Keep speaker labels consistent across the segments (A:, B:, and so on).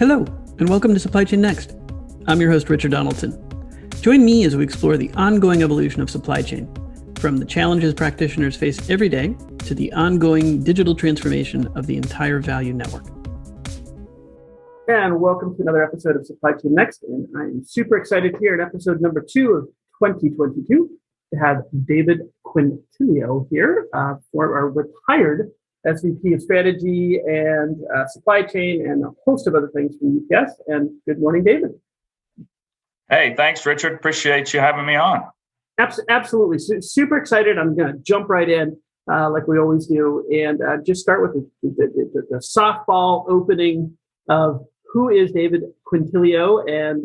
A: Hello, and welcome to Supply Chain Next. I'm your host, Richard Donaldson. Join me as we explore the ongoing evolution of supply chain, from the challenges practitioners face every day to the ongoing digital transformation of the entire value network.
B: And welcome to another episode of Supply Chain Next. And I'm super excited here in episode number 2 of 2022 to have David Quintilio here, for our retired SVP of Strategy and Supply Chain and a host of other things from UPS. And good morning, David.
C: Hey, thanks, Richard. Appreciate you having me on.
B: Absolutely. Super excited. I'm going to jump right in like we always do and just start with the softball opening of who is David Quintilio, and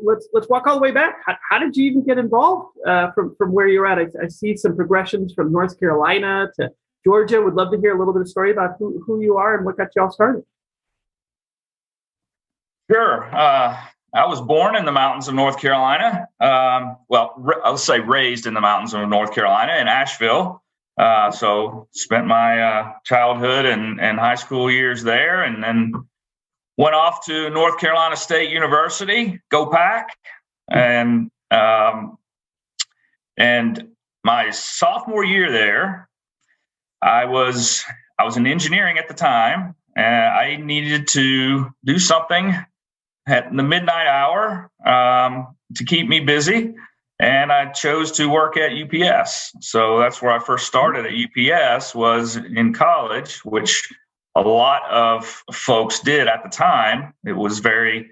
B: let's walk all the way back. How did you even get involved from where you're at? I see some progressions from North Carolina to Georgia. Would love to hear a little bit of story about who you are and what got you all started.
C: Sure. I was born in the mountains of North Carolina. I'll say raised in the mountains of North Carolina in Asheville. So spent my childhood and high school years there, and then went off to North Carolina State University, go Pack, and my sophomore year there, I was in engineering at the time, and I needed to do something at the midnight hour to keep me busy, and I chose to work at UPS. So that's where I first started at UPS, was in college, which a lot of folks did at the time. It was very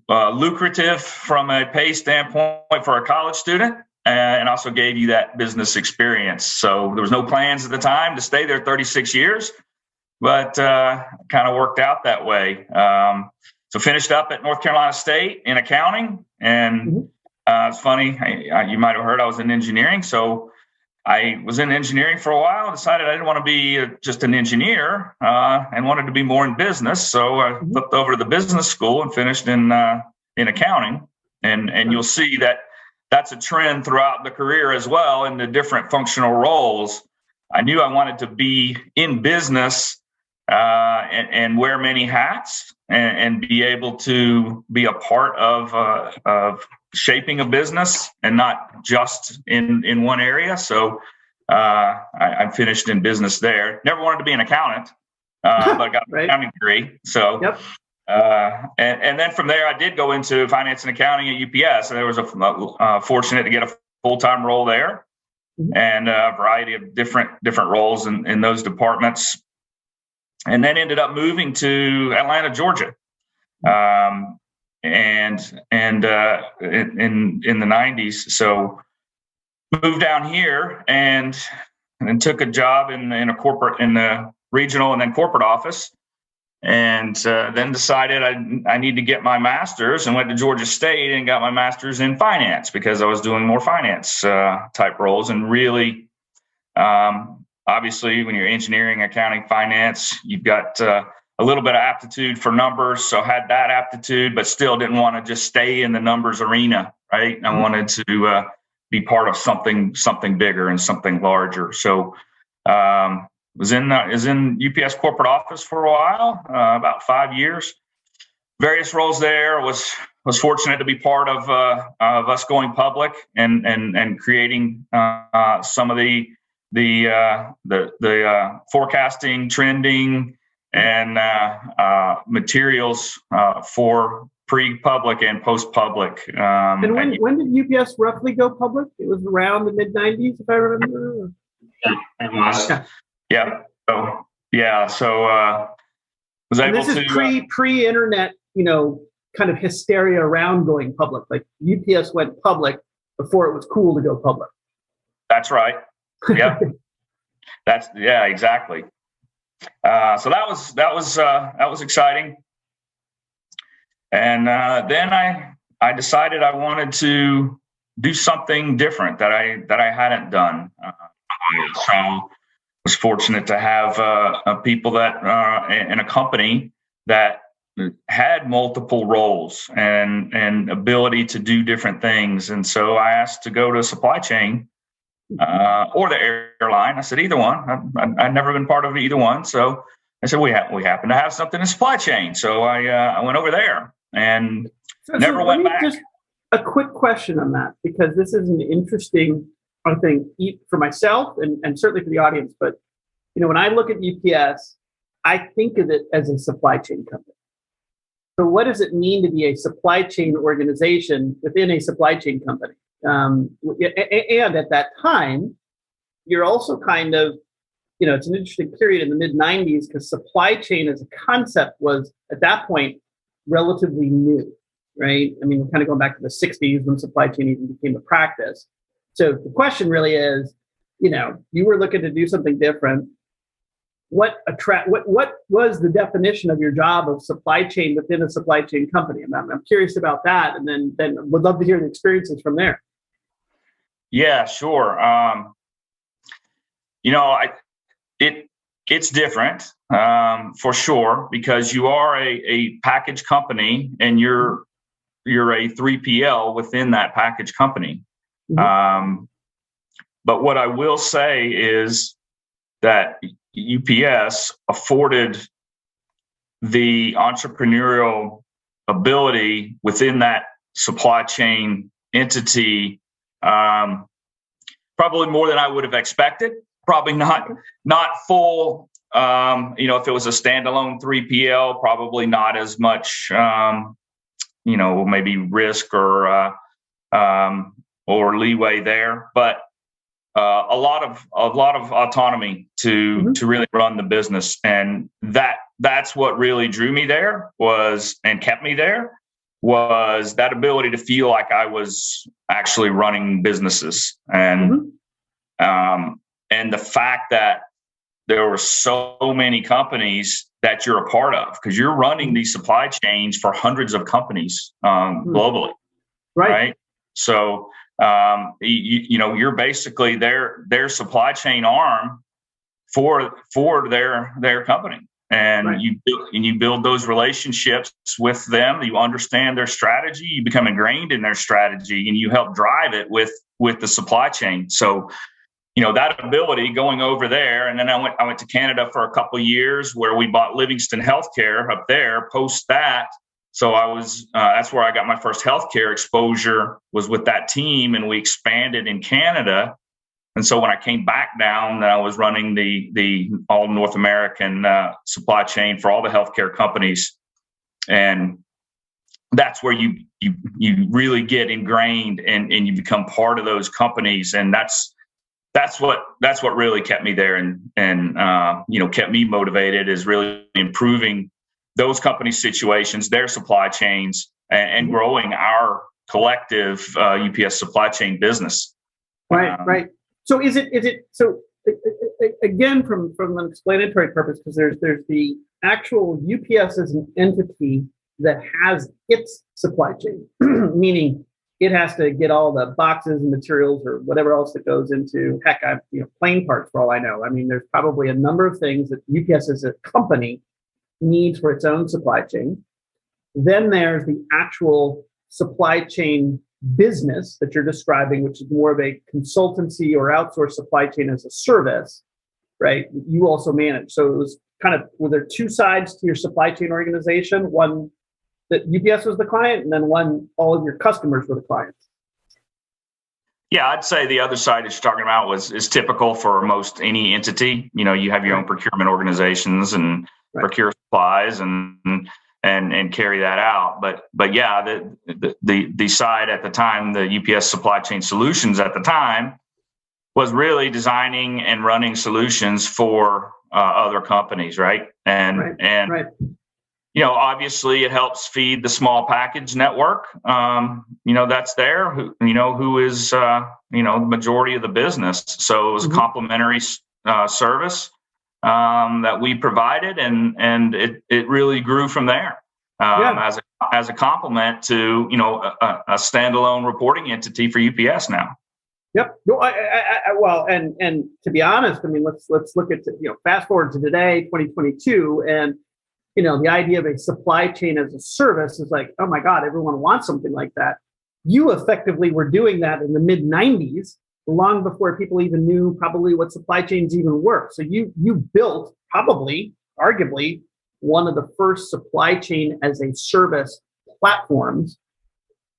C: lucrative from a pay standpoint for a college student, and also gave you that business experience. So there was no plans at the time to stay there 36 years, but kind of worked out that way. So finished up at North Carolina State in accounting, and it's funny, you might have heard I was in engineering. So I was in engineering for a while, decided I didn't want to be just an engineer and wanted to be more in business. So I flipped over to the business school and finished in accounting. And you'll see that that's a trend throughout the career as well in the different functional roles. I knew I wanted to be in business and wear many hats and be able to be a part of shaping a business and not just in one area. So I finished in business there. Never wanted to be an accountant, but I got an accounting degree. So, and then from there, I did go into finance and accounting at UPS. And there was fortunate to get a full-time role there, and a variety of different roles in those departments. And then ended up moving to Atlanta, Georgia. And in the 90s. So moved down here and took a job in the regional and then corporate office, and then decided I need to get my master's, and went to Georgia State and got my master's in finance because I was doing more finance type roles. And really, obviously, when you're engineering, accounting, finance, you've got a little bit of aptitude for numbers. So had that aptitude, but still didn't want to just stay in the numbers arena, right? I wanted to be part of something bigger and something larger. So was in UPS corporate office for a while, about 5 years, various roles there. Was fortunate to be part of us going public and creating some of the forecasting, trending, and materials for pre-public and post-public.
B: And when did UPS roughly go public? It was around the mid-90s, if I remember.
C: Yeah, it was. Yeah. So was able to.
B: This is pre-internet, kind of hysteria around going public. Like UPS went public before it was cool to go public.
C: That's right. Yeah. Exactly. So that was exciting, and then I decided I wanted to do something different that I hadn't done. So I was fortunate to have people that in a company that had multiple roles and ability to do different things, and so I asked to go to supply chain or the airline. I said either one. I'd never been part of either one. So I said, we happen to have something in supply chain. So I went over there and never went back.
B: Just a quick question on that, because this is an interesting, I think, for myself and certainly for the audience. But, when I look at UPS, I think of it as a supply chain company. So what does it mean to be a supply chain organization within a supply chain company? And at that time, you're also kind of, it's an interesting period in the mid-90s because supply chain as a concept was, at that point, relatively new, right? I mean, we're kind of going back to the 60s when supply chain even became a practice. So the question really is, you were looking to do something different. What was the definition of your job of supply chain within a supply chain company? I'm curious about that, and then would love to hear the experiences from there.
C: Yeah, sure. It's different for sure, because you are a package company and you're a 3PL within that package company. Mm-hmm. But what I will say is that UPS afforded the entrepreneurial ability within that supply chain entity, probably more than I would have expected. Probably not full. If it was a standalone 3PL, probably not as much. Maybe risk or leeway there, but a lot of autonomy to really run the business, and that's what really drew me there and kept me there was that ability to feel like I was actually running businesses, and the fact that there were so many companies that you're a part of, because you're running these supply chains for hundreds of companies globally, right? So you're basically their supply chain arm for their company, and you build those relationships with them. You understand their strategy, you become ingrained in their strategy, and you help drive it with the supply chain. So that ability going over there, and then I went to Canada for a couple of years where we bought Livingston Healthcare up there. Post that, so I was that's where I got my first healthcare exposure, was with that team, and we expanded in Canada. And so when I came back down, I was running the all North American supply chain for all the healthcare companies, and that's where you really get ingrained and you become part of those companies, and that's what really kept me there and kept me motivated, is really improving those companies' situations, their supply chains, and growing our collective UPS supply chain business.
B: Right. So is it so again from an explanatory purpose, because there's the actual UPS as an entity that has its supply chain, meaning it has to get all the boxes and materials or whatever else that goes into, plane parts for all I know. I mean, there's probably a number of things that UPS as a company needs for its own supply chain. Then there's the actual supply chain business that you're describing, which is more of a consultancy or outsourced supply chain as a service, right? You also manage. So it was were there two sides to your supply chain organization? One that UPS was the client, and then one, all of your customers were the clients?
C: Yeah, I'd say the other side that you're talking about is typical for most any entity. You have your own procurement organizations and procure supplies and carry that out. But yeah, the side at the time, the UPS Supply Chain Solutions at the time, was really designing and running solutions for other companies, right? Obviously it helps feed the small package network. That's there, who is, the majority of the business. So it was a complementary service that we provided, and it really grew from there as a complement to, a standalone reporting entity for UPS now.
B: Yep. No, and to be honest, I mean, let's look at, fast forward to today, 2022, and the idea of a supply chain as a service is like, oh my God, everyone wants something like that. You effectively were doing that in the mid 90s, long before people even knew probably what supply chains even were. So you built probably arguably one of the first supply chain as a service platforms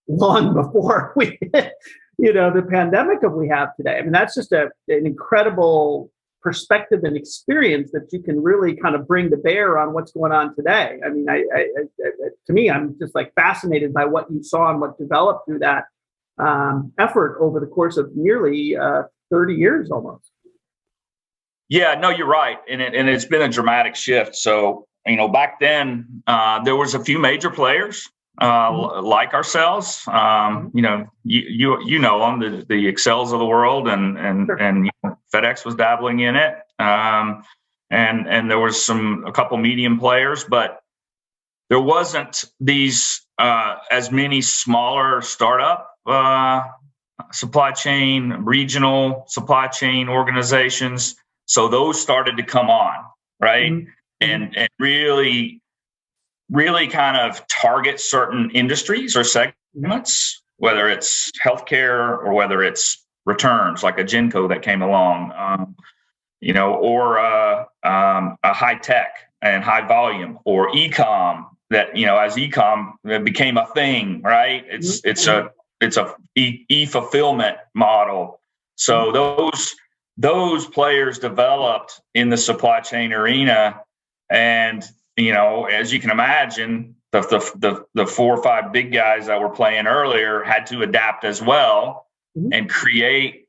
B: long before we hit, the pandemic that we have today. I mean, that's just an incredible perspective and experience that you can really kind of bring to bear on what's going on today. I mean, to me, I'm just like fascinated by what you saw and what developed through that effort over the course of nearly 30 years almost.
C: Yeah, no, you're right. And it's been a dramatic shift. So, back then, there was a few major players like ourselves. You know them, the Excels of the world, and
B: Sure.
C: and FedEx was dabbling in it. And there was a couple medium players, but there wasn't these as many smaller startup supply chain, regional supply chain organizations. So those started to come on, right?
B: Mm-hmm.
C: And really kind of target certain industries or segments, whether it's healthcare or whether it's returns, like a Genco that came along, or a high tech and high volume, or ecom that, as ecom became a thing, right? It's a e-fulfillment model. So those players developed in the supply chain arena. And, as you can imagine, the 4 or 5 big guys that were playing earlier had to adapt as well and create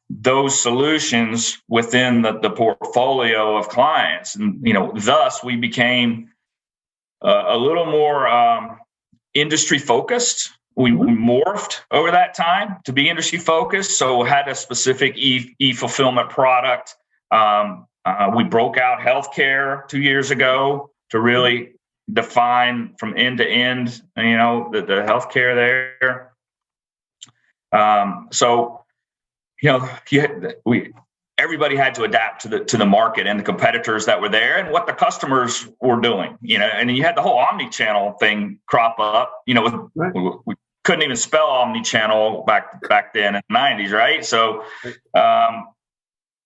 C: those solutions within the portfolio of clients. And, thus we became a little more industry focused. We morphed over that time to be industry focused. So had a specific e-fulfillment product. We broke out healthcare 2 years ago to really define from end to end, the healthcare there. Everybody had to adapt to the market and the competitors that were there and what the customers were doing, and you had the whole omni-channel thing crop up,
B: Right.
C: we couldn't even spell omni-channel back then in the 90s. Right. So,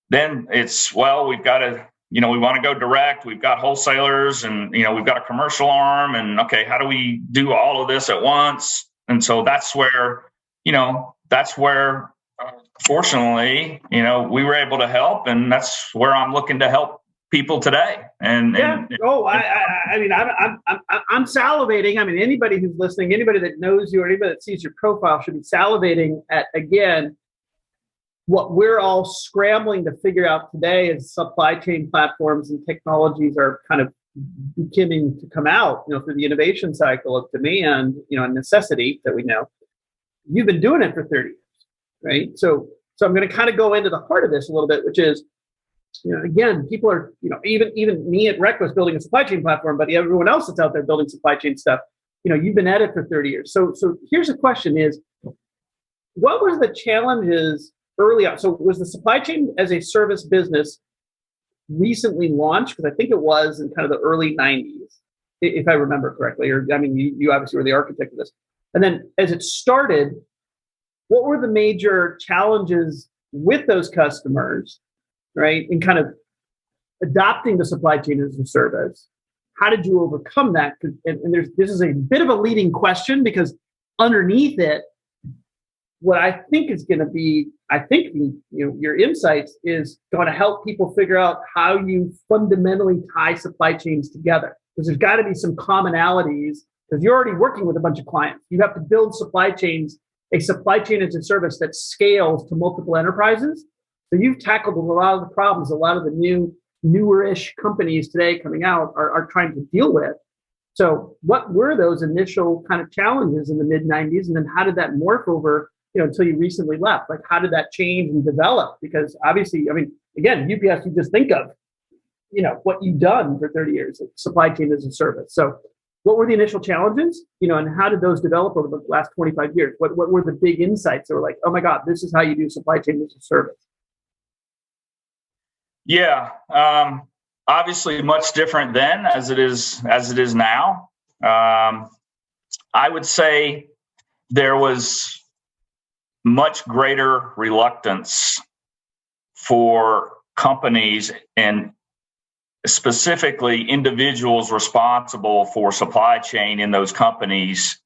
C: then it's, we've got to, we want to go direct. We've got wholesalers and, we've got a commercial arm, and okay, how do we do all of this at once? And so that's where, fortunately, we were able to help, and that's where I'm looking to help people today. I'm
B: salivating. I mean, anybody who's listening, anybody that knows you or anybody that sees your profile should be salivating at, again, what we're all scrambling to figure out today is supply chain platforms and technologies are kind of beginning to come out, through the innovation cycle of demand, and necessity that we know. You've been doing it for 30 years, right? So I'm going to kind of go into the heart of this a little bit, which is, again, people are, even me at Rec was building a supply chain platform, but everyone else that's out there building supply chain stuff, you've been at it for 30 years. So here's the question is, what was the challenges early on? So was the supply chain as a service business recently launched? Because I think it was in kind of the early 90s, if I remember correctly, you obviously were the architect of this. And then as it started, what were the major challenges with those customers, right? In kind of adopting the supply chain as a service? How did you overcome that? And this is a bit of a leading question, because underneath it, what I think is going to be, your insights is going to help people figure out how you fundamentally tie supply chains together. Because there's got to be some commonalities, because you're already working with a bunch of clients. You have to build supply chains, a supply chain as a service that scales to multiple enterprises. So you've tackled a lot of the problems a lot of the newer-ish companies today coming out are trying to deal with. So what were those initial kind of challenges in the mid-90s? And then how did that morph over, until you recently left? Like, how did that change and develop? Because obviously, again, UPS, you just think of, what you've done for 30 years, like supply chain as a service. So what were the initial challenges, and how did those develop over the last 25 years? What were the big insights that were like, oh my God, this is how you do supply chain as a service?
C: Yeah. Obviously much different then as it is now. I would say there was much greater reluctance for companies and specifically individuals responsible for supply chain in those companies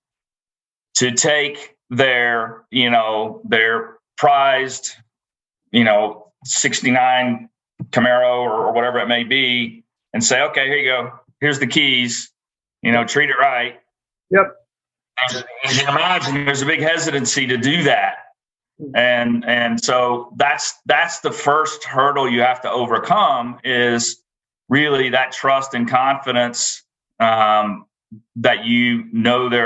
C: to take their prized, 69 Camaro or whatever it may be, and say, okay, here you go. Here's the keys, treat it right.
B: Yep.
C: As you can imagine, there's a big hesitancy to do that. And so that's the first hurdle you have to overcome, is really that trust and confidence, that they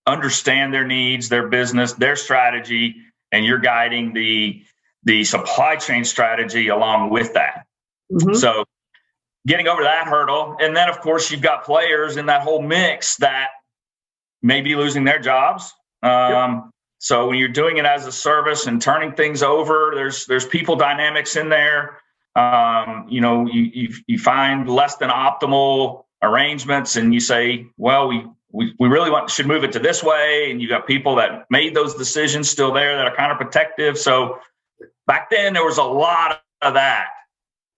C: understand their needs, their business, their strategy, and you're guiding the supply chain strategy along with that. Mm-hmm. So getting over that hurdle. And then, of course, you've got players in that whole mix that may be losing their jobs. Yep. So when you're doing it as a service and turning things over, there's people dynamics in there. You find less than optimal arrangements, and you say, well, we really should move it to this way. And you got people that made those decisions still there that are kind of protective. So back then there was a lot of that.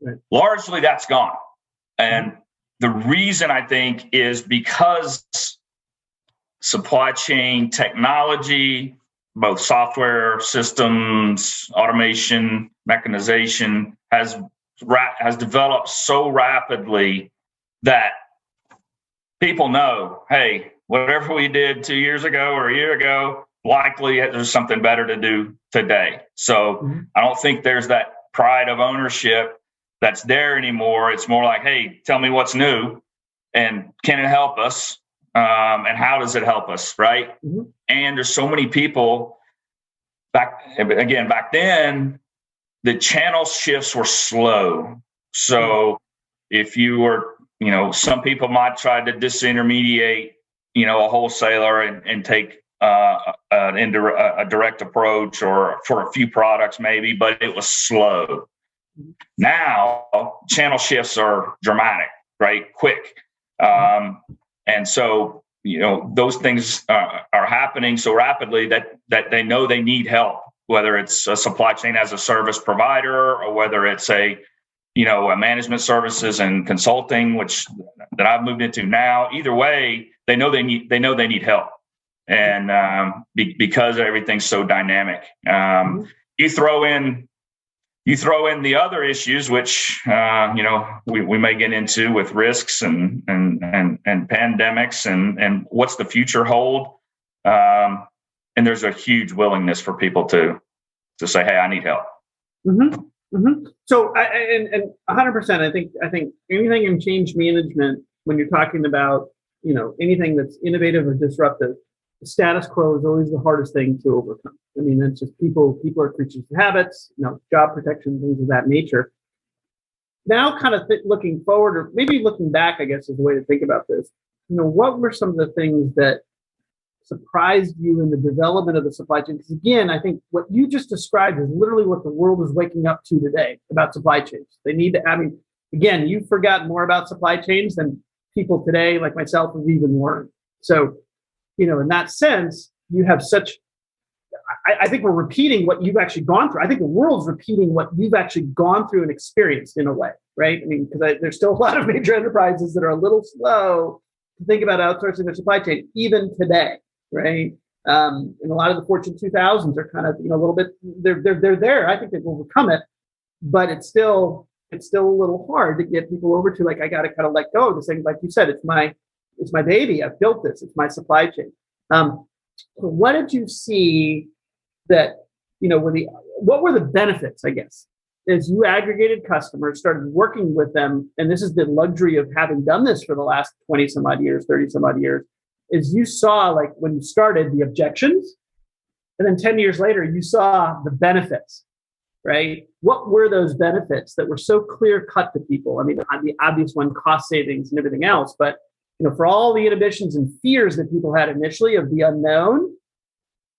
C: Right. Largely that's gone. And the reason, I think, is because supply chain technology, both software systems, automation, mechanization, has developed so rapidly that people know, hey, whatever we did 2 years ago or a year ago, likely there's something better to do today. So I don't think there's that pride of ownership that's there anymore. It's more like, hey, tell me what's new, and can it help us? And how does it help us, right? Mm-hmm. And there's so many people back then, the channel shifts were slow. So if you were, some people might try to disintermediate, a wholesaler and take a direct approach, or for a few products maybe, but it was slow. Now channel shifts are dramatic, right? Quick. And so, those things are happening so rapidly that they know they need help, whether it's a supply chain as a service provider, or whether it's a management services and consulting, that I've moved into now. Either way, they know they need help. And because everything's so dynamic, you throw in the other issues, which we may get into with risks and pandemics and what's the future hold. And there's a huge willingness for people to say, "Hey, I need help."
B: Mm-hmm. Mm-hmm. So, and 100%, I think anything in change management, when you're talking about anything that's innovative or disruptive, the status quo is always the hardest thing to overcome. I mean, that's just people are creatures of habits, job protection, things of that nature. Now, kind of looking forward, or maybe looking back, I guess is the way to think about this. What were some of the things that surprised you in the development of the supply chain? Because again, I think what you just described is literally what the world is waking up to today about supply chains. They need to, again, you've forgotten more about supply chains than people today, like myself, have even learned. So, in that sense, you have I think we're repeating what you've actually gone through. I think the world's repeating what you've actually gone through and experienced in a way, right? Because there's still a lot of major enterprises that are a little slow to think about outsourcing their supply chain, even today, right? And a lot of the Fortune 2000s are kind of, a little bit, they're there. I think they've overcome it, but it's still a little hard to get people over to, like, I got to kind of let go of this thing. Like you said, it's my baby. I've built this. It's my supply chain. So what did you see that, what were the benefits, I guess, as you aggregated customers, started working with them? And this is the luxury of having done this for the last 20 some odd years, 30 some odd years, is you saw, like, when you started, the objections, and then 10 years later, you saw the benefits, right? What were those benefits that were so clear cut to people? The obvious one, cost savings and everything else, but for all the inhibitions and fears that people had initially of the unknown,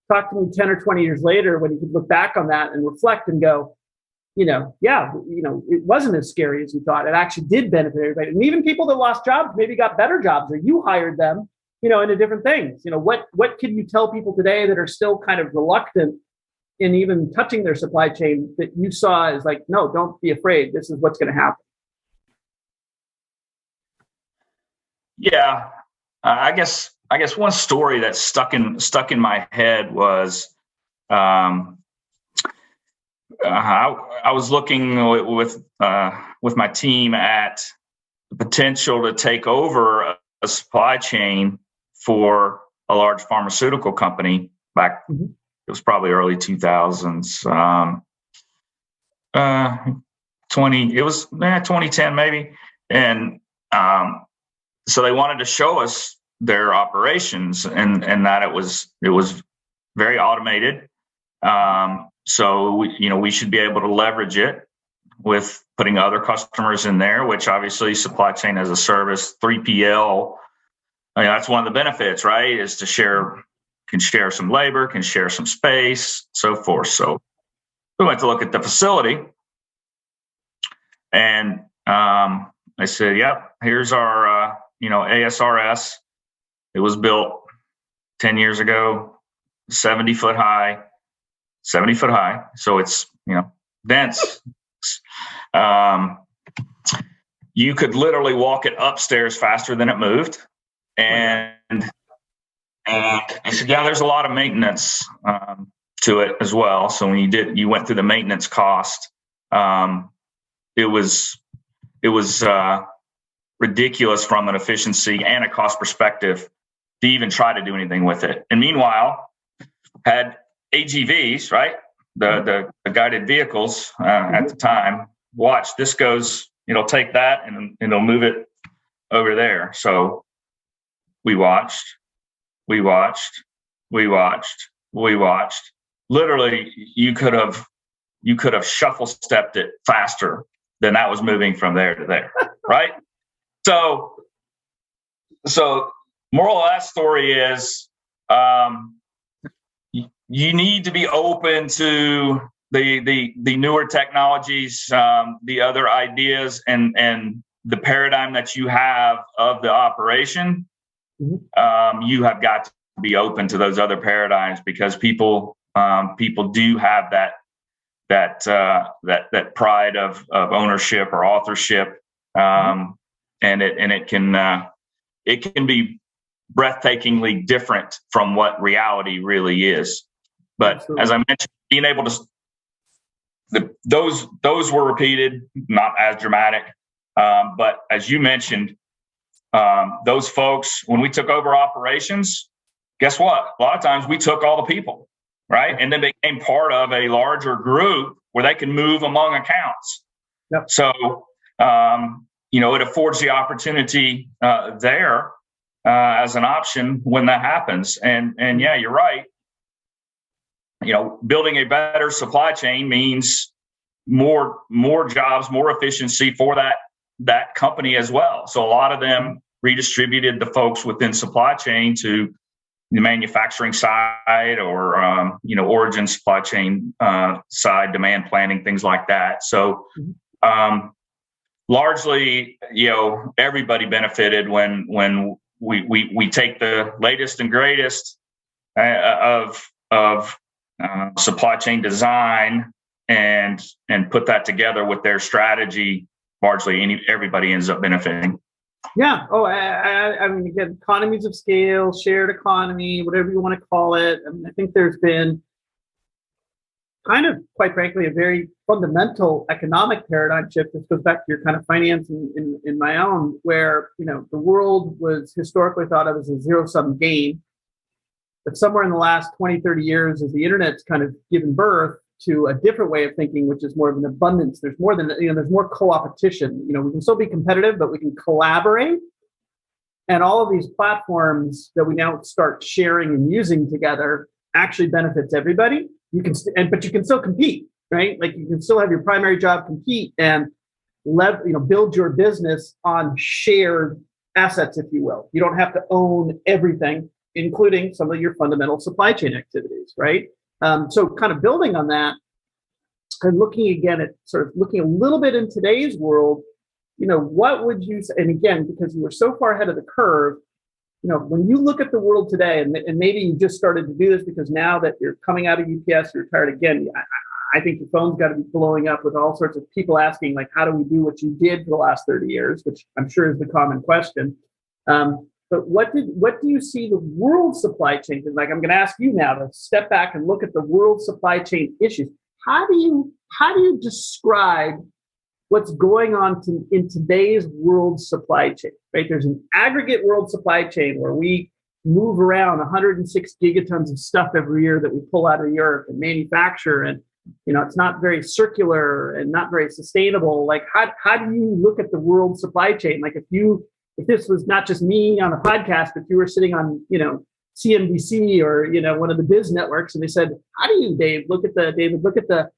B: talk to me 10 or 20 years later when you could look back on that and reflect and go, it wasn't as scary as you thought. It actually did benefit everybody. And even people that lost jobs maybe got better jobs, or you hired them, into different things. What can you tell people today that are still kind of reluctant in even touching their supply chain that you saw as like, no, don't be afraid. This is what's going to happen.
C: Yeah, I guess one story that stuck in my head was I was looking with my team at the potential to take over a supply chain for a large pharmaceutical company back.
B: Mm-hmm.
C: It was probably early 2000s. 2010 maybe, and so they wanted to show us their operations and that it was very automated. So we should be able to leverage it with putting other customers in there, which obviously supply chain as a service, 3PL. That's one of the benefits, right? Is to can share some labor, can share some space, so forth. So we went to look at the facility, and I said, "Yep, here's our ASRS. It was built 10 years ago, 70 foot high. So it's dense. You could literally walk it upstairs faster than it moved, and I said, yeah, there's a lot of maintenance to it as well. So when you went through the maintenance cost, it was ridiculous from an efficiency and a cost perspective to even try to do anything with it. And meanwhile, had AGVs, right? The guided vehicles at the time. Watch, this goes. It'll take that and it'll move it over there. So we watched. Literally, you could have shuffle stepped it faster than that was moving from there to there, right? So moral of that story is you need to be open to the newer technologies, the other ideas, and the paradigm that you have of the operation. Mm-hmm. You have got to be open to those other paradigms because people do have that pride of ownership or authorship, and it can be breathtakingly different from what reality really is. But Absolutely. As I mentioned, being able to those were repeated, not as dramatic, but as you mentioned, those folks, when we took over operations, guess what? A lot of times we took all the people, right? And then they became part of a larger group where they can move among accounts. Yep. So, it affords the opportunity there as an option when that happens. And yeah, you're right. Building a better supply chain means more jobs, more efficiency for that company as well. So a lot of them redistributed the folks within supply chain to the manufacturing side or origin supply chain side, demand planning, things like that. So largely, everybody benefited when we take the latest and greatest of supply chain design and put that together with their strategy. Largely, everybody ends up benefiting.
B: Yeah. Oh, I mean, again, economies of scale, shared economy, whatever you want to call it. I mean, I think there's been kind of, quite frankly, a very fundamental economic paradigm shift. This goes back to your kind of finance in my own, where, the world was historically thought of as a zero-sum game. But somewhere in the last 20, 30 years, as the internet's kind of given birth to a different way of thinking, which is more of an abundance. There's more than, there's more co-opetition. We can still be competitive, but we can collaborate. And all of these platforms that we now start sharing and using together actually benefits everybody. But you can still compete, right? Like you can still have your primary job, compete, and build your business on shared assets, if you will. You don't have to own everything, including some of your fundamental supply chain activities, right? So kind of building on that and looking again at sort of looking a little bit in today's world, what would you say? And again, because you were so far ahead of the curve, when you look at the world today, and maybe you just started to do this because now that you're coming out of UPS, you're retired again, I think your phone's got to be blowing up with all sorts of people asking, like, how do we do what you did for the last 30 years, which I'm sure is the common question. But what do you see the world supply chain? Like, I'm going to ask you now to step back and look at the world supply chain issues. How do you describe what's going on in today's world supply chain? Right, there's an aggregate world supply chain where we move around 106 gigatons of stuff every year that we pull out of Europe and manufacture, and it's not very circular and not very sustainable. Like, how do you look at the world supply chain? Like, if this was not just me on a podcast, but you were sitting on CNBC or one of the biz networks, and they said, how do you, David, look at the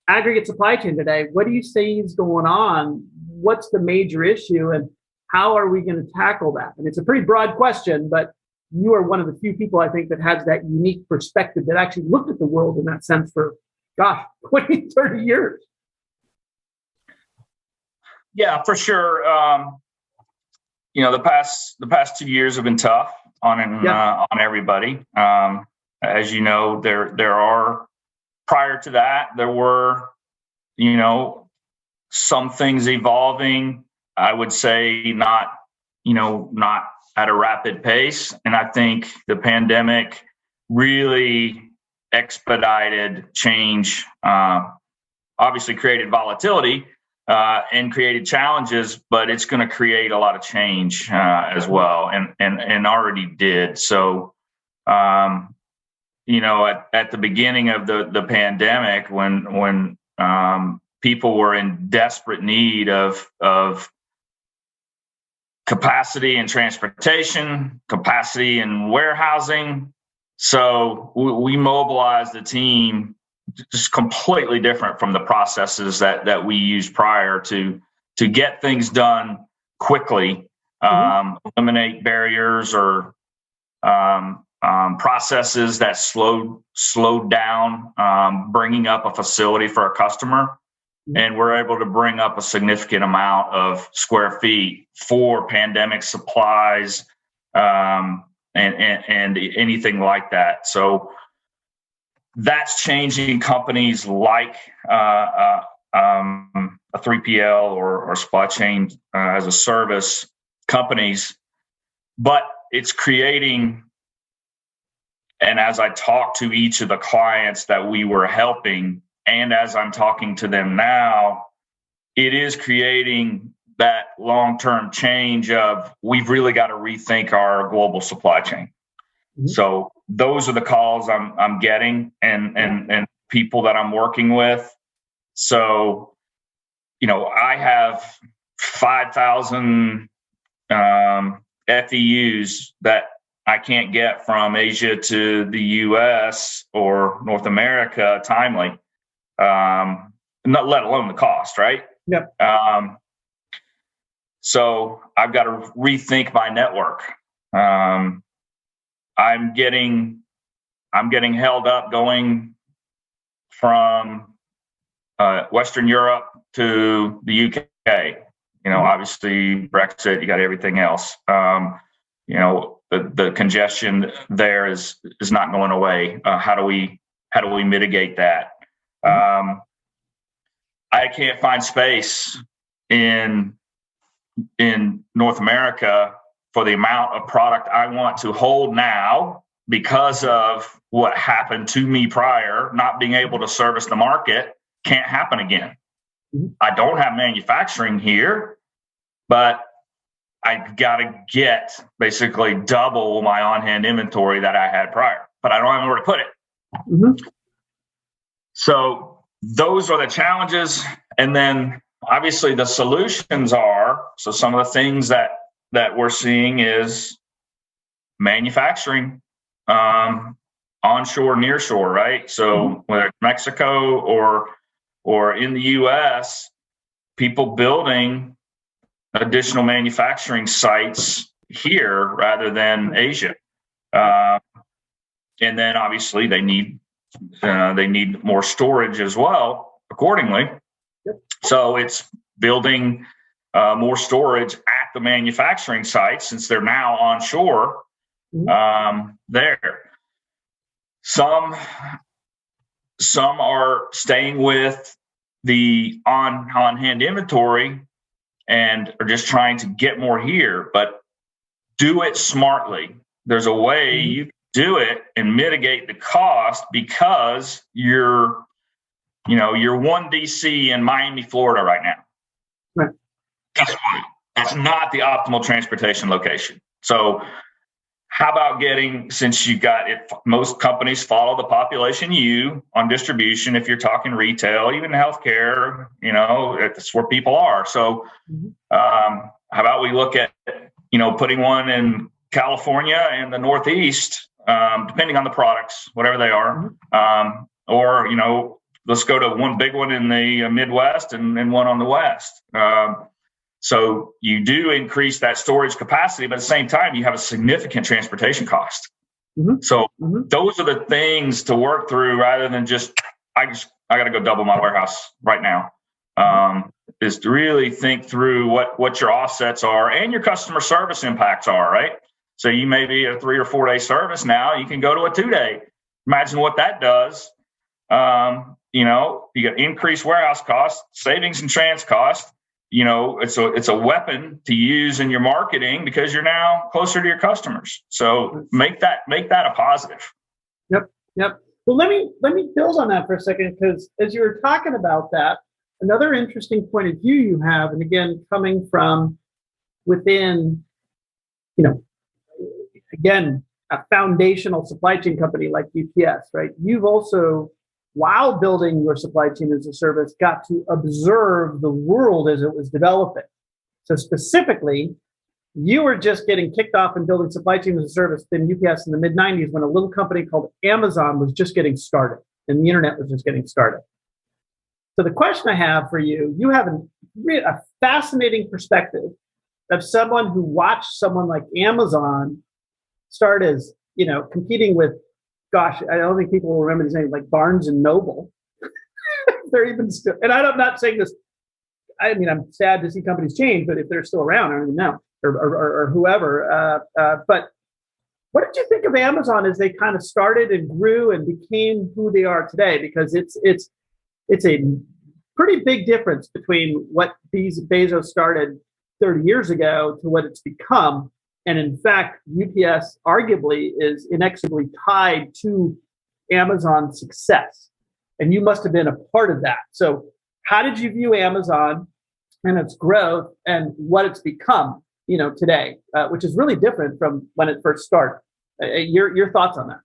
B: aggregate supply chain today? What do you say is going on? What's the major issue, and how are we going to tackle that? And it's a pretty broad question, but you are one of the few people, I think, that has that unique perspective that actually looked at the world in that sense for 20, 30 years.
C: Yeah, for sure. The past 2 years have been tough on everybody. As you know, there are, prior to that, there were, some things evolving. I would say not at a rapid pace. And I think the pandemic really expedited change, obviously created volatility and created challenges, but it's going to create a lot of change as well, and already did. So, at the beginning of the pandemic, when people were in desperate need of capacity in transportation, capacity in warehousing. So we mobilized the team just completely different from the processes that we used prior to get things done quickly, eliminate barriers or processes that slowed down bringing up a facility for a customer. And we're able to bring up a significant amount of square feet for pandemic supplies and anything like that. So that's changing companies like a 3PL or supply chain as a service companies, but it's creating. And as I talk to each of the clients that we were helping, and as I'm talking to them now, it is creating that long-term change of we've really got to rethink our global supply chain. Mm-hmm. So those are the calls I'm getting and people that I'm working with. So, I have 5,000 FEUs that I can't get from Asia to the US or North America timely. Not let alone the cost, right?
B: Yep.
C: So I've got to rethink my network. I'm getting held up going from Western Europe to the UK. Obviously Brexit, you got everything else. The congestion there is not going away. How do we mitigate that? I can't find space in North America for the amount of product I want to hold now because of what happened to me prior. Not being able to service the market can't happen again. Mm-hmm. I don't have manufacturing here, but I've got to get basically double my on-hand inventory that I had prior, but I don't have anywhere to put it. Mm-hmm. So those are the challenges. And then obviously the solutions are, so some of the things that we're seeing is manufacturing, onshore, nearshore, right? So whether it's Mexico or in the US, people building additional manufacturing sites here rather than Asia. And then obviously they need more storage as well accordingly. Yep. So it's building more storage at the manufacturing sites since they're now onshore there. Some are staying with the on-hand inventory and are just trying to get more here. But do it smartly. There's a way you can do it and mitigate the cost because you're one DC in Miami, Florida right now.
B: Right.
C: Guess what? That's not the optimal transportation location. So how about since you got it, most companies follow the population U on distribution. If you're talking retail, even healthcare, it's where people are. So how about we look at, putting one in California and the Northeast, depending on the products, whatever they are, or, let's go to one big one in the Midwest and one on the West. So you do increase that storage capacity, but at the same time, you have a significant transportation cost. So those are the things to work through rather than just, I got to go double my warehouse right now. Is to really think through what your offsets are and your customer service impacts are, right? So you may be a 3 or 4 day service now, you can go to a 2 day. Imagine what that does. You got increased warehouse costs, savings and trans costs. It's a weapon to use in your marketing because you're now closer to your customers. So make that a positive.
B: Yep. Well, let me build on that for a second, because as you were talking about that, another interesting point of view you have, and again, coming from within, again, a foundational supply chain company like UPS, right? You've also, while building your supply chain as a service, got to observe the world as it was developing. So specifically, you were just getting kicked off and building supply chain as a service in UPS in the mid-90s when a little company called Amazon was just getting started and the internet was just getting started. So the question I have for you, you have a fascinating perspective of someone who watched someone like Amazon start as, competing with, gosh, I don't think people will remember these names, like Barnes and Noble. They're even still, and I'm not saying this, I'm sad to see companies change, but if they're still around, I don't even know, or whoever. But what did you think of Amazon as they kind of started and grew and became who they are today? Because it's a pretty big difference between what Bezos started 30 years ago to what it's become. And in fact, UPS arguably is inexorably tied to Amazon's success. And you must have been a part of that. So how did you view Amazon and its growth and what it's become, today, which is really different from when it first started? Your thoughts on that?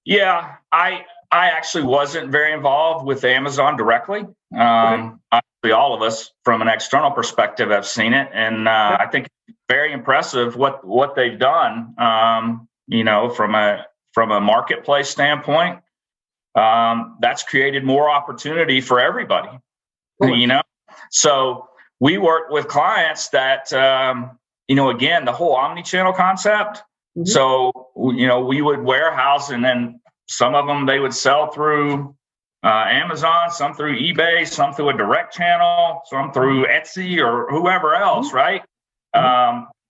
C: Yeah, I actually wasn't very involved with Amazon directly. Obviously, all of us from an external perspective have seen it, and I think it's very impressive what they've done. From a marketplace standpoint, that's created more opportunity for everybody. So we work with clients that again, the whole omni-channel concept. So we would warehouse, and then some of them they would sell through Amazon, some through eBay, some through a direct channel, some through Etsy or whoever else, right?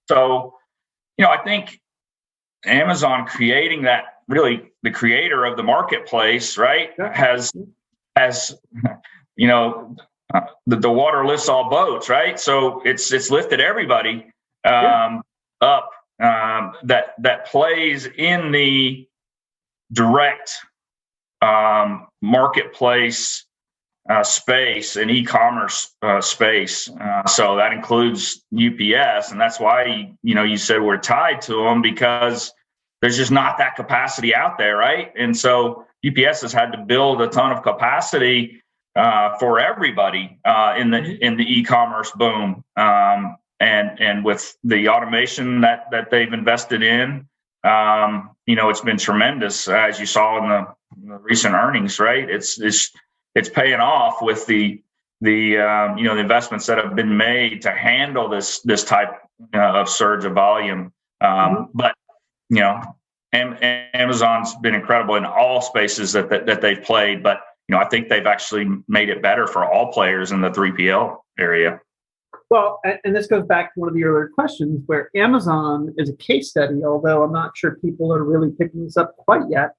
C: So, I think Amazon creating that, really the creator of the marketplace, right, has the water lifts all boats, right? So it's lifted everybody up that plays in the direct marketplace space and e-commerce space. So that includes UPS, and that's why you said we're tied to them, because there's just not that capacity out there, right? And so UPS has had to build a ton of capacity for everybody in the e-commerce boom, and with the automation that they've invested in. It's been tremendous, as you saw in the recent earnings, right? It's paying off with the investments that have been made to handle this type of surge of volume. But Amazon's been incredible in all spaces that they've played. But I think they've actually made it better for all players in the 3PL area.
B: Well, and this goes back to one of the earlier questions, where Amazon is a case study, although I'm not sure people are really picking this up quite yet,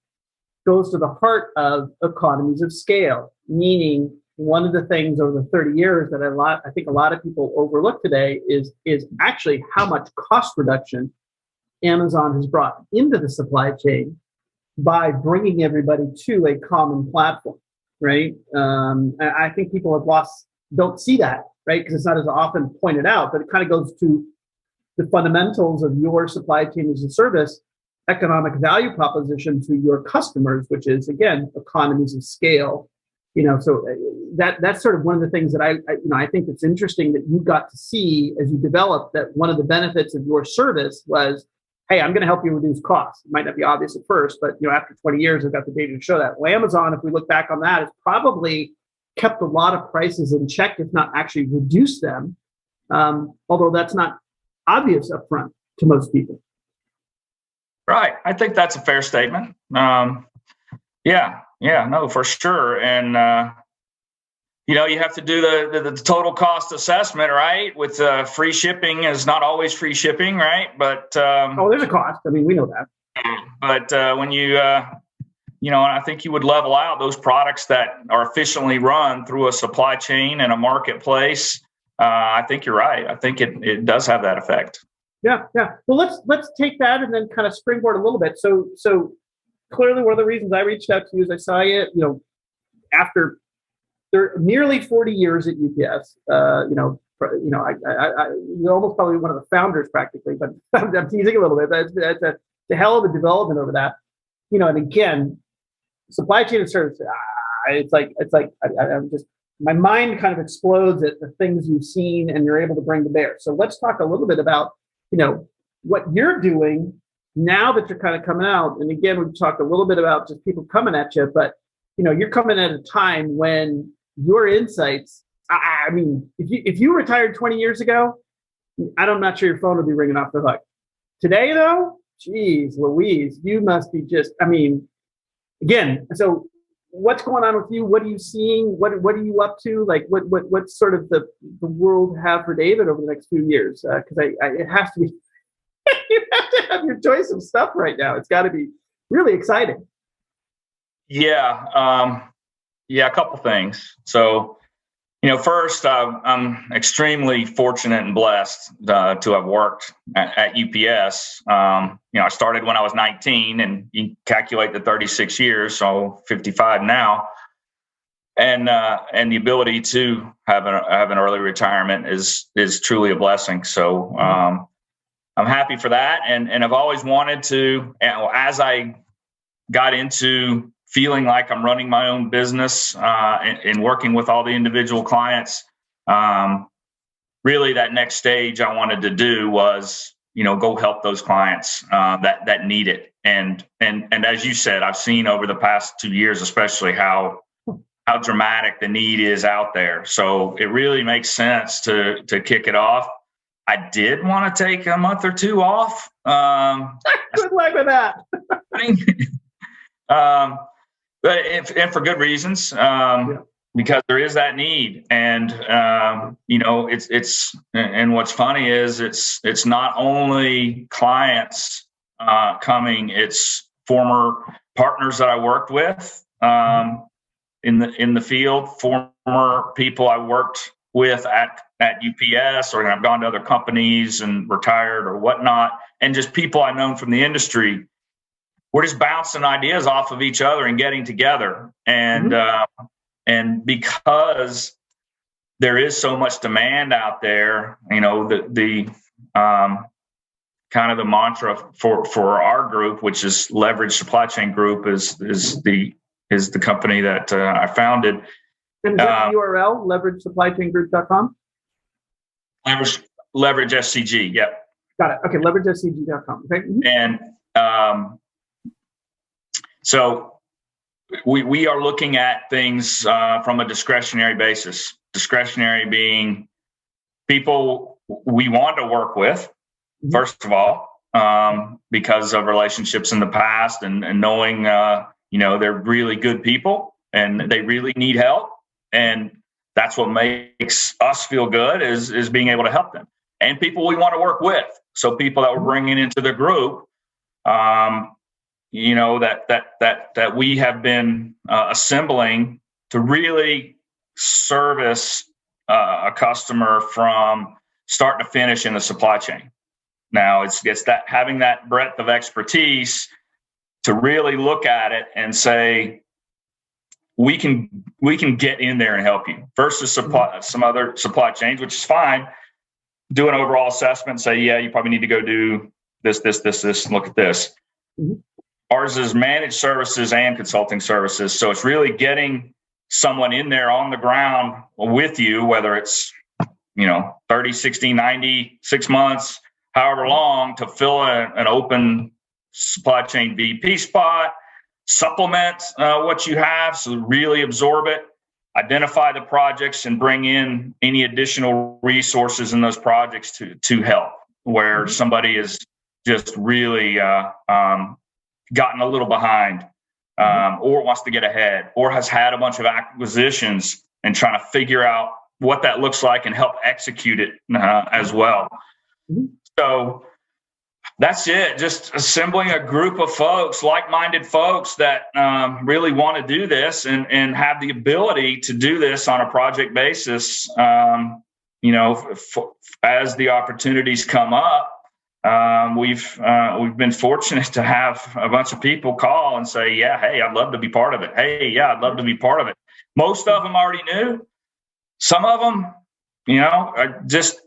B: goes to the heart of economies of scale, meaning one of the things over the 30 years that I think a lot of people overlook today is actually how much cost reduction Amazon has brought into the supply chain by bringing everybody to a common platform, right? I think people don't see that, right? Because it's not as often pointed out, but it kind of goes to the fundamentals of your supply chain as a service, economic value proposition to your customers, which is, again, economies of scale. So that's sort of one of the things that I think it's interesting that you got to see as you developed, that one of the benefits of your service was, hey, I'm going to help you reduce costs. It might not be obvious at first, but after 20 years, I've got the data to show that. Well, Amazon, if we look back on that, has probably kept a lot of prices in check, if not actually reduced them. Although that's not obvious up front to most people.
C: Right. I think that's a fair statement. No, for sure. And, you have to do the total cost assessment, right? With free shipping is not always free shipping, right? But
B: there's a cost. I mean, we know that.
C: But when and I think you would level out those products that are efficiently run through a supply chain and a marketplace. I think you're right. I think it does have that effect.
B: Yeah. Well, let's take that and then kind of springboard a little bit. So clearly, one of the reasons I reached out to you is I saw you, after nearly 40 years at UPS. You're almost probably one of the founders practically, but I'm teasing a little bit. But it's a hell of a development over that. And again, supply chain and service. It's like I'm just, my mind kind of explodes at the things you've seen and you're able to bring to bear. So let's talk a little bit about what you're doing now that you're kind of coming out. And again, we've talked a little bit about just people coming at you, but you're coming at a time when your insights. I mean, if you retired 20 years ago, I'm not sure your phone would be ringing off the hook. Today, though, geez, Louise, you must be just. I mean, again, so what's going on with you? What are you seeing? What are you up to? Like, what's sort of the world have for David over the next few years? Because it has to be. You have to have your choice of stuff right now. It's got to be really exciting.
C: Yeah. A couple things. So, first, I'm extremely fortunate and blessed to have worked at UPS. I started when I was 19, and you calculate the 36 years, so 55 now. And the ability to have an early retirement is truly a blessing. So I'm happy for that, and I've always wanted to. As I got into feeling like I'm running my own business and working with all the individual clients, really that next stage I wanted to do was, go help those clients that need it. And as you said, I've seen over the past 2 years, especially how dramatic the need is out there. So it really makes sense to kick it off. I did want to take a month or two off.
B: Good luck with that.
C: But for good reasons, because there is that need, and it's and what's funny is it's not only clients coming, it's former partners that I worked with in the field, former people I worked with at UPS, or I've gone to other companies and retired or whatnot, and just people I've known from the industry. We're just bouncing ideas off of each other and getting together. And because there is so much demand out there, the kind of the mantra for our group, which is Leverage Supply Chain Group, is the company that I founded.
B: And is that the URL, leveragesupplychaingroup.com?
C: Leverage SCG, yep.
B: Got it. Okay, leveragescg.com. Okay.
C: And so we are looking at things from a discretionary basis. Discretionary being people we want to work with, first of all, because of relationships in the past and knowing, they're really good people and they really need help. And that's what makes us feel good is being able to help them. And people we want to work with. So people that we're bringing into the group, that we have been assembling to really service a customer from start to finish in the supply chain. Now it's that having that breadth of expertise to really look at it and say, we can get in there and help you versus some other supply chains, which is fine. Do an overall assessment and say, yeah, you probably need to go do this, and look at this. Mm-hmm. Ours is managed services and consulting services. So it's really getting someone in there on the ground with you, whether it's, 30, 60, 90, 6 months, however long, to fill an open supply chain VP spot, supplement what you have, so really absorb it, identify the projects, and bring in any additional resources in those projects to help where somebody is just really gotten a little behind or wants to get ahead or has had a bunch of acquisitions and trying to figure out what that looks like and help execute it as well. So that's it. Just assembling a group of folks, like-minded folks that really want to do this and have the ability to do this on a project basis. As the opportunities come up, we've been fortunate to have a bunch of people call and say, "Yeah, hey, I'd love to be part of it. Hey, yeah, I'd love to be part of it." Most of them already knew. Some of them, just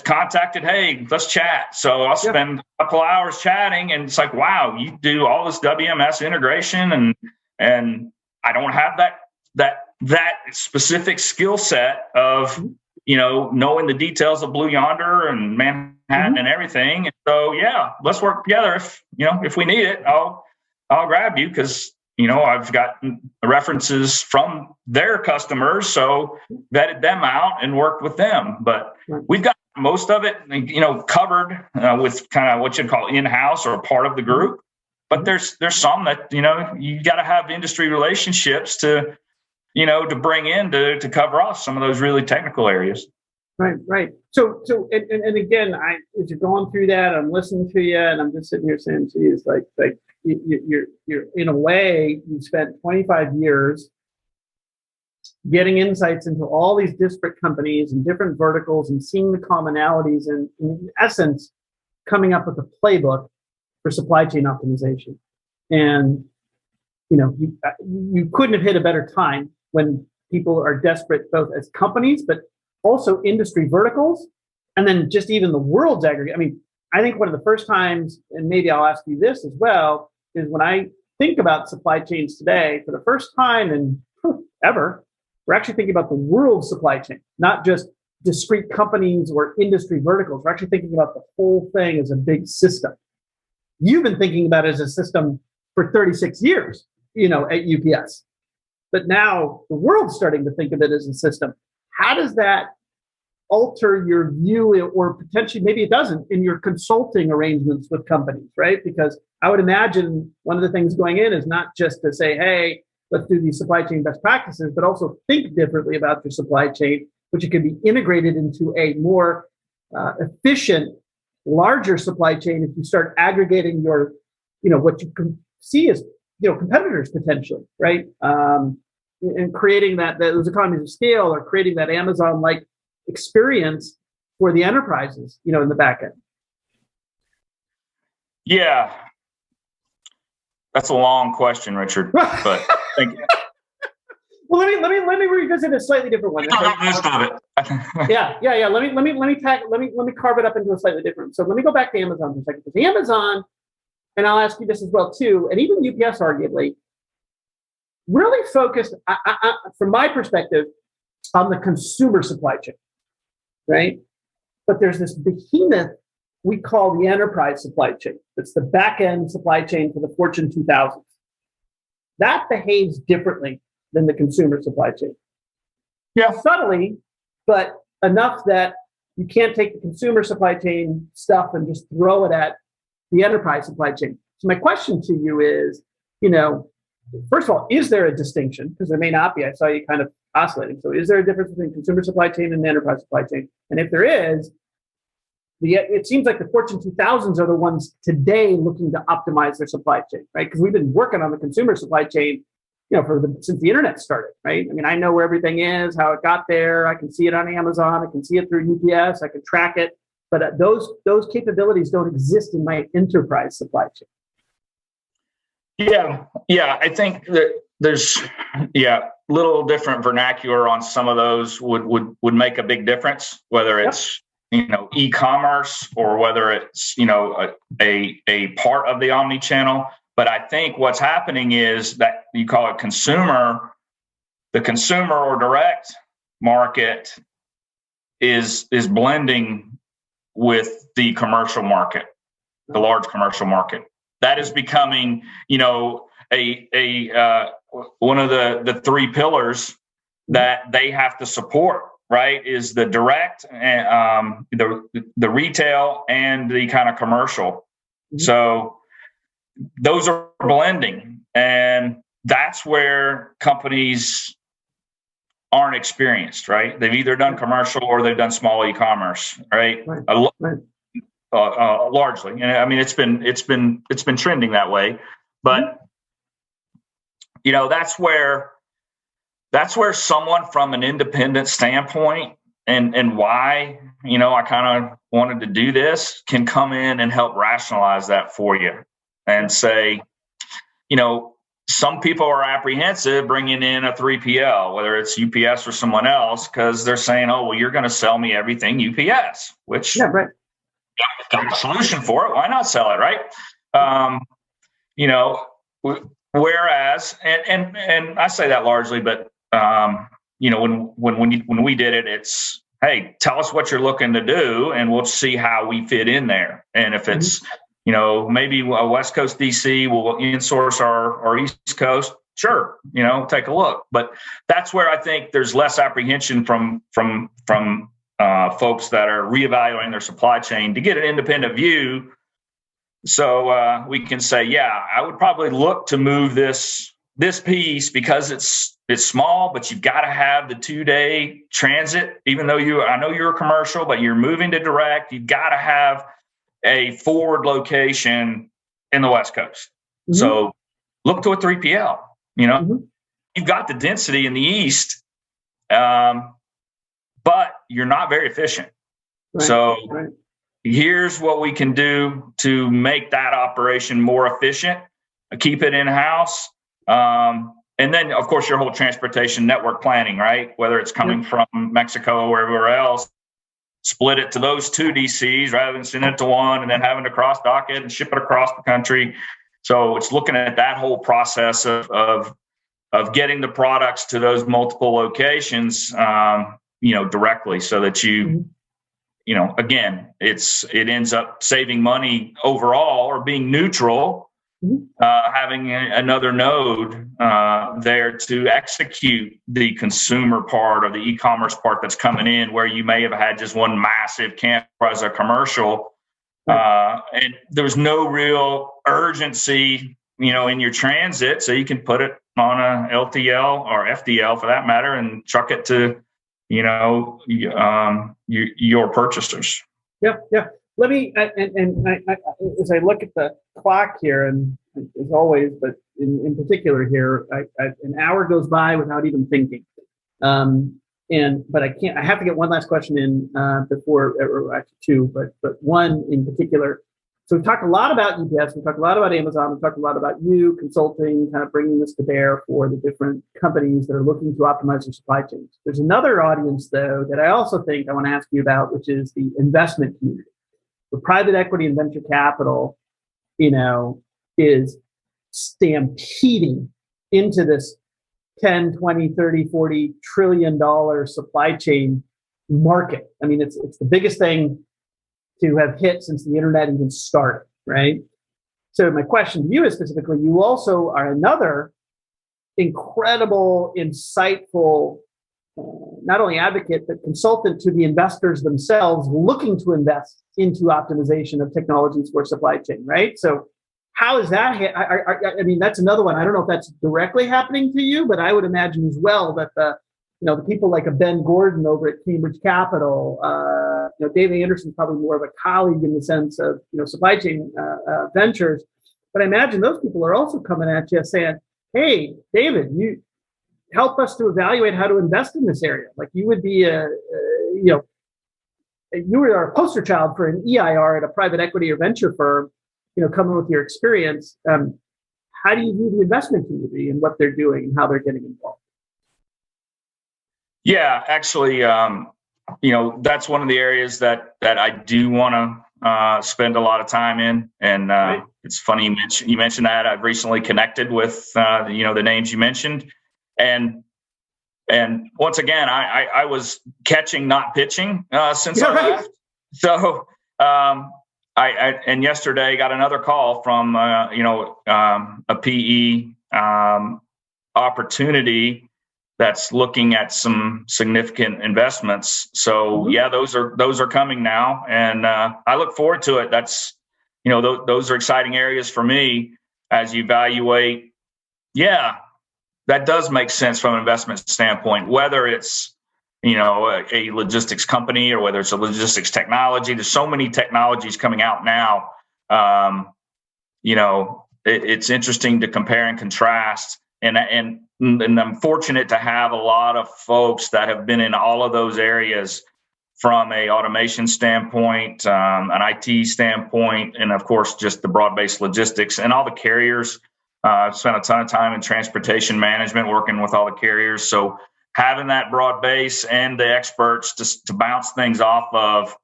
C: contacted, "Hey, let's chat." So I'll spend a couple hours chatting, and it's like, wow, you do all this WMS integration, and I don't have that specific skill set of knowing the details of Blue Yonder and Manhattan and everything. And so yeah, let's work together. If we need it, I'll grab you because I've got references from their customers, so vetted them out and worked with them. But we've got most of it, covered with kind of what you'd call in-house or part of the group. But there's some that you got to have industry relationships to bring in to cover off some of those really technical areas.
B: Right. So again, as you're going through that, I'm listening to you, and I'm just sitting here saying to you, it's like you're in a way, you spent 25 years getting insights into all these disparate companies and different verticals and seeing the commonalities and in essence, coming up with a playbook for supply chain optimization. And, you couldn't have hit a better time when people are desperate, both as companies, but also industry verticals, and then just even the world's aggregate. I mean, I think one of the first times, and maybe I'll ask you this as well, is when I think about supply chains today, for the first time in ever, we're actually thinking about the world supply chain, not just discrete companies or industry verticals. We're actually thinking about the whole thing as a big system. You've been thinking about it as a system for 36 years, at UPS. But now the world's starting to think of it as a system. How does that alter your view, or potentially maybe it doesn't, in your consulting arrangements with companies, right? Because I would imagine one of the things going in is not just to say, hey, let's do these supply chain best practices, but also think differently about your supply chain, which it could be integrated into a more efficient, larger supply chain if you start aggregating your, what you can see as, competitors potentially, right? And creating those economies of scale, or creating that Amazon-like experience for the enterprises, in the back end.
C: Yeah. That's a long question, Richard, but thank you.
B: Well, let me revisit a slightly different one.
C: Most of it.
B: Yeah. Let me carve it up into a slightly different. So let me go back to Amazon for a second. Because Amazon, and I'll ask you this as well too, and even UPS arguably, really focused, from my perspective, on the consumer supply chain, right? But there's this behemoth we call the enterprise supply chain. It's the back-end supply chain for the Fortune 2000. That behaves differently than the consumer supply chain. Yeah, subtly, but enough that you can't take the consumer supply chain stuff and just throw it at the enterprise supply chain. So my question to you is, first of all, is there a distinction? Because there may not be. I saw you kind of oscillating. So is there a difference between consumer supply chain and the enterprise supply chain? And if there is, it seems like the Fortune 2000s are the ones today looking to optimize their supply chain, right? Because we've been working on the consumer supply chain since the internet started, right? I mean, I know where everything is, how it got there. I can see it on Amazon. I can see it through UPS. I can track it. But those capabilities don't exist in my enterprise supply chain.
C: Yeah. I think that there's little different vernacular on some of those would make a big difference, whether it's e-commerce or whether it's a part of the omni-channel. But I think what's happening is that you call it the consumer or direct market is blending with the commercial market, the large commercial market. That is becoming, one of the three pillars that they have to support, right? Is the direct and the retail and the kind of commercial. Mm-hmm. So those are blending, and that's where companies aren't experienced, right? They've either done commercial or they've done small e-commerce, right? Largely, and I mean it's been trending that way, but that's where someone from an independent standpoint and why I kind of wanted to do this can come in and help rationalize that for you. And say, some people are apprehensive bringing in a 3PL, whether it's UPS or someone else, because they're saying, oh, well, you're going to sell me everything UPS, which got a solution for it. Why not sell it, right? Whereas, and I say that largely, but, when we did it, it's, hey, tell us what you're looking to do, and we'll see how we fit in there. And if it's, maybe a West Coast DC will insource our East Coast. Sure, take a look. But that's where I think there's less apprehension from folks that are reevaluating their supply chain to get an independent view. So we can say, yeah, I would probably look to move this piece because it's small, but you've got to have the 2-day transit. Even though I know you're a commercial, but you're moving to direct, you've got to have a forward location in the West Coast. Mm-hmm. So look to a 3PL, You've got the density in the East, but you're not very efficient. Right. So here's what we can do to make that operation more efficient, keep it in-house. And then of course your whole transportation network planning, right? Whether it's coming from Mexico or everywhere else, split it to those 2 DCs rather than sending it to one and then having to cross dock it and ship it across the country. So it's looking at that whole process of getting the products to those multiple locations, directly, so that again, it ends up saving money overall or being neutral. Having another node there to execute the consumer part of the e-commerce part that's coming in, where you may have had just one massive camp as a commercial, and there's no real urgency, in your transit, so you can put it on a LTL or FDL for that matter and truck it to, your purchasers.
B: Yeah. Let me, and I, as I look at the clock here, and as always, but in particular here, an hour goes by without even thinking. But I have to get one last question in before, or actually two, but one in particular. So we've talked a lot about UPS, we've talked a lot about Amazon, we've talked a lot about you consulting, kind of bringing this to bear for the different companies that are looking to optimize their supply chains. There's another audience, though, that I also think I want to ask you about, which is the investment community. The private equity and venture capital, is stampeding into this 10, 20, 30, 40 trillion dollar supply chain market. I mean, it's the biggest thing to have hit since the internet even started, right? So my question to you is specifically, you also are another incredible, insightful, not only advocate, but consultant to the investors themselves looking to invest into optimization of technologies for supply chain, right? So how is that? I mean, that's another one. I don't know if that's directly happening to you, but I would imagine as well that the people like a Ben Gordon over at Cambridge Capital, Dave Anderson's probably more of a colleague in the sense of, supply chain ventures. But I imagine those people are also coming at you saying, hey, David, you help us to evaluate how to invest in this area. Like you would be you were our poster child for an EIR at a private equity or venture firm, coming with your experience. How do you view the investment community and what they're doing and how they're getting involved?
C: Yeah, actually, that's one of the areas that I do want to spend a lot of time in. And right. It's funny you mentioned that. I've recently connected with the names you mentioned, and once again, I was catching, not pitching since I left. So I yesterday got another call from a PE opportunity that's looking at some significant investments. So yeah, those are coming now, and I look forward to it. That's those are exciting areas for me as you evaluate. Yeah, that does make sense from an investment standpoint, whether it's a logistics company or whether it's a logistics technology. There's so many technologies coming out now. It's interesting to compare and contrast, and I'm fortunate to have a lot of folks that have been in all of those areas from a automation standpoint, an IT standpoint, and of course, just the broad-based logistics and all the carriers. I've spent a ton of time in transportation management working with all the carriers. So having that broad base and the experts to bounce things off of,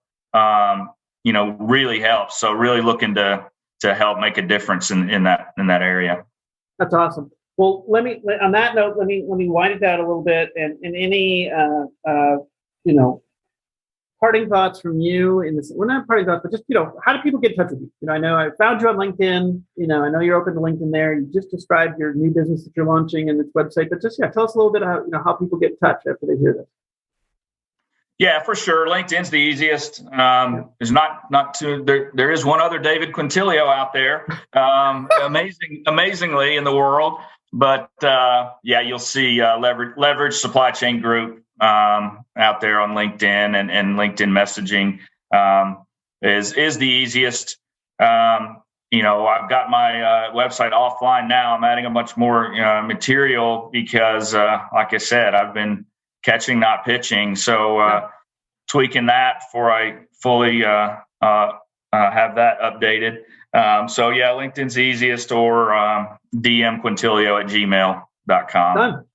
C: really helps. So really looking to help make a difference in that area.
B: That's awesome. Well, on that note, let me wind it down a little bit, and any parting thoughts from you in this. Well, not parting thoughts, but just how do people get in touch with you? I know I found you on LinkedIn. I know you're open to LinkedIn there. You just described your new business that you're launching and its website, but just tell us a little bit how people get in touch after they hear this.
C: Yeah, for sure. LinkedIn's the easiest. There's not too. There is one other David Quintilio out there, amazingly in the world. But you'll see Leverage Supply Chain Group out there on LinkedIn, and LinkedIn messaging is the easiest. I've got my website offline now. I'm adding a much more material because, like I said, I've been catching, not pitching. So tweaking that before I fully have that updated. LinkedIn's the easiest, or dmquintilio@gmail.com.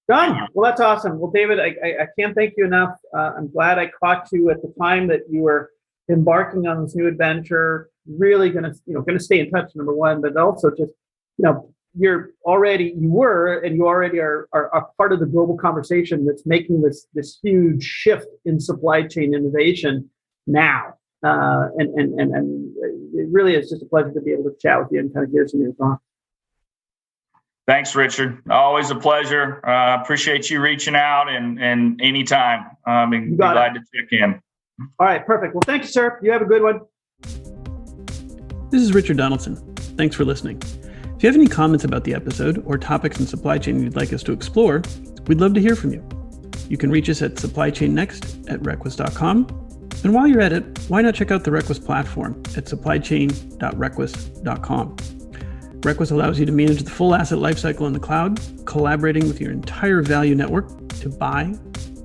B: Done. Well, that's awesome. Well, David, I can't thank you enough. I'm glad I caught you at the time that you were embarking on this new adventure. Really gonna stay in touch, number one, but also just you already are a part of the global conversation that's making this huge shift in supply chain innovation now. And it really is just a pleasure to be able to chat with you and kind of hear some of your thoughts.
C: Thanks, Richard. Always a pleasure. Appreciate you reaching out, and anytime. Be glad to check in.
B: All right, perfect. Well, thank you, sir. You have a good one.
A: This is Richard Donaldson. Thanks for listening. If you have any comments about the episode or topics in supply chain you'd like us to explore, we'd love to hear from you. You can reach us at supplychainnext@requis.com. And while you're at it, why not check out the Requis platform at supplychain.requis.com. Requis allows you to manage the full asset lifecycle in the cloud, collaborating with your entire value network to buy,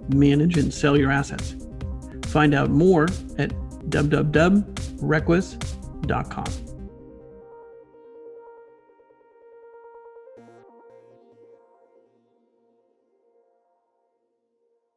A: manage, and sell your assets. Find out more at www.requis.com.